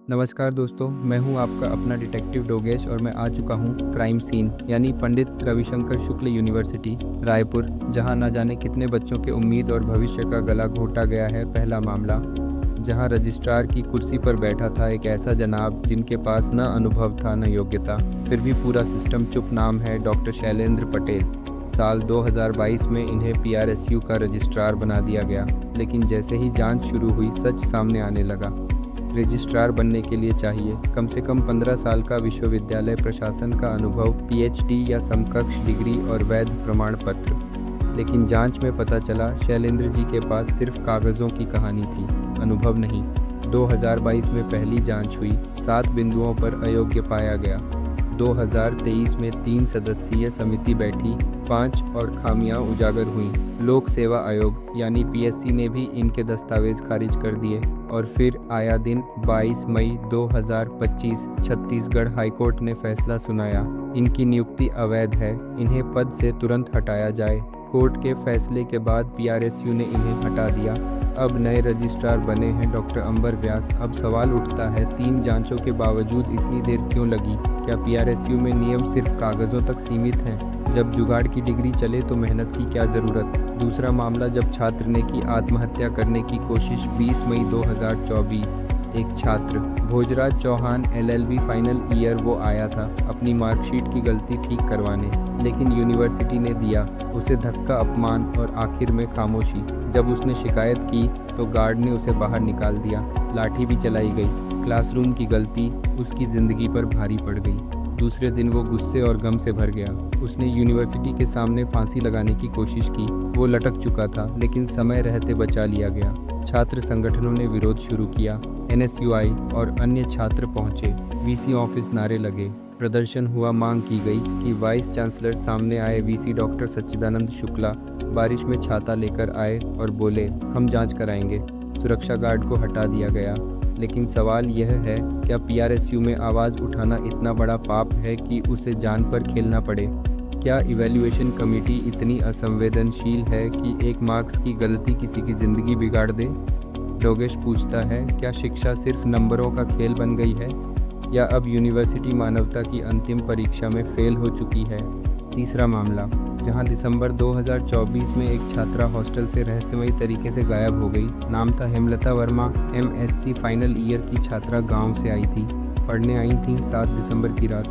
नमस्कार दोस्तों, मैं हूं आपका अपना डिटेक्टिव डोगेश और मैं आ चुका हूं क्राइम सीन यानी पंडित रविशंकर शुक्ल यूनिवर्सिटी रायपुर, जहां न जाने कितने बच्चों के उम्मीद और भविष्य का गला घोटा गया है। पहला मामला, जहां रजिस्ट्रार की कुर्सी पर बैठा था एक ऐसा जनाब जिनके पास न अनुभव था न योग्यता, फिर भी पूरा सिस्टम चुप। नाम है डॉक्टर शैलेंद्र पटेल। साल 2022 में इन्हें PRSU का रजिस्ट्रार बना दिया गया, लेकिन जैसे ही जांच शुरू हुई सच सामने आने लगा। रजिस्ट्रार बनने के लिए चाहिए कम से कम 15 साल का विश्वविद्यालय प्रशासन का अनुभव, PhD या समकक्ष डिग्री और वैध प्रमाण पत्र। लेकिन जांच में पता चला शैलेंद्र जी के पास सिर्फ कागज़ों की कहानी थी, अनुभव नहीं। 2022 में पहली जांच हुई, 7 बिंदुओं पर अयोग्य पाया गया। 2023 में 3 सदस्यीय समिति बैठी, 5 और खामियां उजागर हुईं। लोक सेवा आयोग यानी PSC ने भी इनके दस्तावेज खारिज कर दिए। और फिर आया दिन 22 मई 2025, छत्तीसगढ़ हाईकोर्ट ने फैसला सुनाया, इनकी नियुक्ति अवैध है, इन्हें पद से तुरंत हटाया जाए। कोर्ट के फैसले के बाद PRSU ने इन्हें हटा दिया। अब नए रजिस्ट्रार बने हैं डॉक्टर अंबर व्यास। अब सवाल उठता है, 3 जांचों के बावजूद इतनी देर क्यों लगी? क्या PRSU में नियम सिर्फ कागज़ों तक सीमित हैं? जब जुगाड़ की डिग्री चले तो मेहनत की क्या ज़रूरत? दूसरा मामला, जब छात्र ने की आत्महत्या करने की कोशिश 20 मई 2024। एक छात्र Bhojraj Chauhan LLB final year वो आया था अपनी मार्कशीट की गलती ठीक करवाने, लेकिन यूनिवर्सिटी ने दिया उसे धक्का, अपमान और आखिर में खामोशी। जब उसने शिकायत की तो गार्ड ने उसे बाहर निकाल दिया, लाठी भी चलाई गई। क्लासरूम की गलती उसकी ज़िंदगी पर भारी पड़ गई। दूसरे दिन वो गुस्से और गम से भर गया। उसने यूनिवर्सिटी के सामने फांसी लगाने की कोशिश की। वो लटक चुका था, लेकिन समय रहते बचा लिया गया। छात्र संगठनों ने विरोध शुरू किया, NSUI और अन्य छात्र पहुंचे, VC ऑफिस नारे लगे, प्रदर्शन हुआ। मांग की गई कि वाइस चांसलर सामने आए। VC डॉक्टर सच्चिदानंद शुक्ला बारिश में छाता लेकर आए और बोले, हम जांच कराएंगे। सुरक्षा गार्ड को हटा दिया गया। लेकिन सवाल यह है, क्या PRSU में आवाज़ उठाना इतना बड़ा पाप है कि उसे जान पर खेलना पड़े? क्या इवैल्यूएशन कमेटी इतनी असंवेदनशील है कि एक मार्क्स की गलती किसी की ज़िंदगी बिगाड़ दे? डोगेश पूछता है, क्या शिक्षा सिर्फ नंबरों का खेल बन गई है, या अब यूनिवर्सिटी मानवता की अंतिम परीक्षा में फेल हो चुकी है? तीसरा मामला, जहां दिसंबर 2024 में एक छात्रा हॉस्टल से रहस्यमयी तरीके से गायब हो गई। नाम था Hemlata Verma. MSc final year की छात्रा गांव से आई थी, पढ़ने आई थी 7 दिसंबर की रात।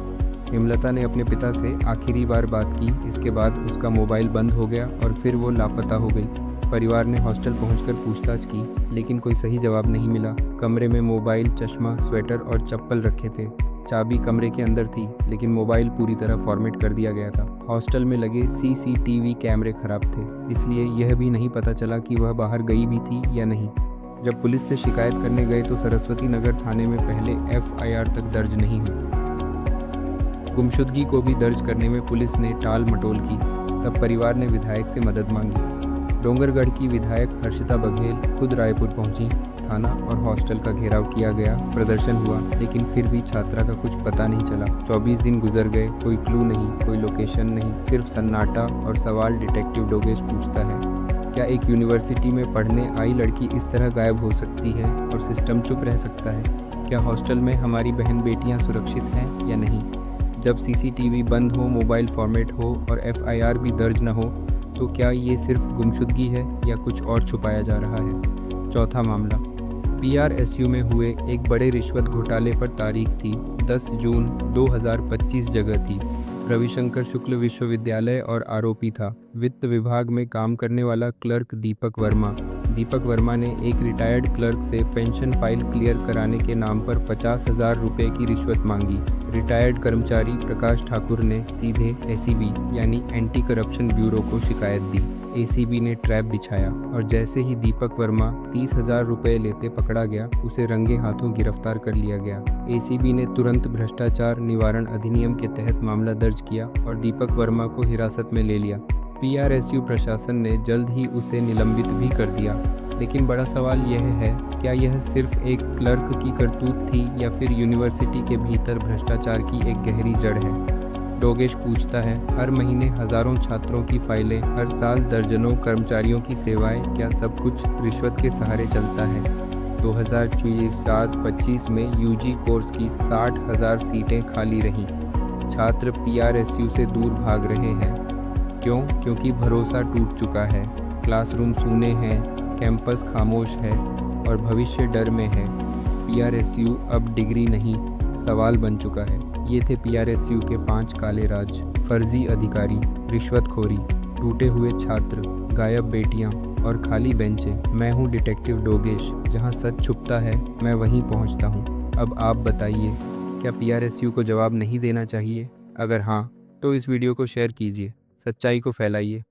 हेमलता ने अपने पिता से आखिरी बार बात की, इसके बाद उसका मोबाइल बंद हो गया और फिर वो लापता हो गई। परिवार ने हॉस्टल पहुंचकर पूछताछ की, लेकिन कोई सही जवाब नहीं मिला। कमरे में मोबाइल, चश्मा, स्वेटर और चप्पल रखे थे। चाबी कमरे के अंदर थी, लेकिन मोबाइल पूरी तरह फॉर्मेट कर दिया गया था। हॉस्टल में लगे CCTV कैमरे खराब थे, इसलिए यह भी नहीं पता चला कि वह बाहर गई भी थी या नहीं। जब पुलिस से शिकायत करने गए तो सरस्वती नगर थाने में पहले FIR तक दर्ज नहीं हुई। गुमशुदगी को भी दर्ज करने में पुलिस ने टाल मटोल की। तब परिवार ने विधायक से मदद मांगी। डोंगरगढ़ की विधायक हर्षिता बघेल खुद रायपुर पहुंची। थाना और हॉस्टल का घेराव किया गया, प्रदर्शन हुआ, लेकिन फिर भी छात्रा का कुछ पता नहीं चला। 24 दिन गुजर गए, कोई क्लू नहीं, कोई लोकेशन नहीं, सिर्फ सन्नाटा और सवाल। डिटेक्टिव डोगेश पूछता है, क्या एक यूनिवर्सिटी में पढ़ने आई लड़की इस तरह गायब हो सकती है और सिस्टम चुप रह सकता है? क्या हॉस्टल में हमारी बहन बेटियां सुरक्षित हैं या नहीं? जब CCTV बंद हो, मोबाइल फॉर्मेट हो और FIR भी दर्ज न हो, तो क्या ये सिर्फ गुमशुदगी है या कुछ और छुपाया जा रहा है? चौथा मामला, PRSU में हुए एक बड़े रिश्वत घोटाले पर तारीख थी 10 जून 2025। जगह थी रविशंकर शुक्ल विश्वविद्यालय और आरोपी था वित्त विभाग में काम करने वाला क्लर्क दीपक वर्मा। दीपक वर्मा ने एक रिटायर्ड क्लर्क से पेंशन फाइल क्लियर कराने के नाम पर 50,000 रुपये की रिश्वत मांगी। रिटायर्ड कर्मचारी प्रकाश ठाकुर ने सीधे ACB यानी एंटी करप्शन ब्यूरो को शिकायत दी। ACB ने ट्रैप बिछाया और जैसे ही दीपक वर्मा 30,000 रुपये लेते पकड़ा गया, उसे रंगे हाथों गिरफ्तार कर लिया गया। ACB ने तुरंत भ्रष्टाचार निवारण अधिनियम के तहत मामला दर्ज किया और दीपक वर्मा को हिरासत में ले लिया। PRSU प्रशासन ने जल्द ही उसे निलंबित भी कर दिया। लेकिन बड़ा सवाल यह है, क्या यह सिर्फ एक क्लर्क की करतूत थी या फिर यूनिवर्सिटी के भीतर भ्रष्टाचार की एक गहरी जड़ है? डोगेश पूछता है, हर महीने हजारों छात्रों की फाइलें, हर साल दर्जनों कर्मचारियों की सेवाएं, क्या सब कुछ रिश्वत के सहारे चलता है? 2024-25 में यूजी कोर्स की 60,000 सीटें खाली रहीं। छात्र पीआरएसयू से दूर भाग रहे हैं। क्यों? क्योंकि भरोसा टूट चुका है, क्लासरूम सूने हैं, कैंपस खामोश है और भविष्य डर में है। पीआरएसयू अब डिग्री नहीं, सवाल बन चुका है। ये थे पीआरएसयू के 5 काले राज। फर्जी अधिकारी, रिश्वतखोरी, टूटे हुए छात्र, गायब बेटियां और खाली बेंचें। मैं हूं डिटेक्टिव डोगेश। जहां सच छुपता है मैं वहीं पहुंचता हूं। अब आप बताइए, क्या पीआरएसयू को जवाब नहीं देना चाहिए? अगर हाँ, तो इस वीडियो को शेयर कीजिए, सच्चाई को फैलाइए।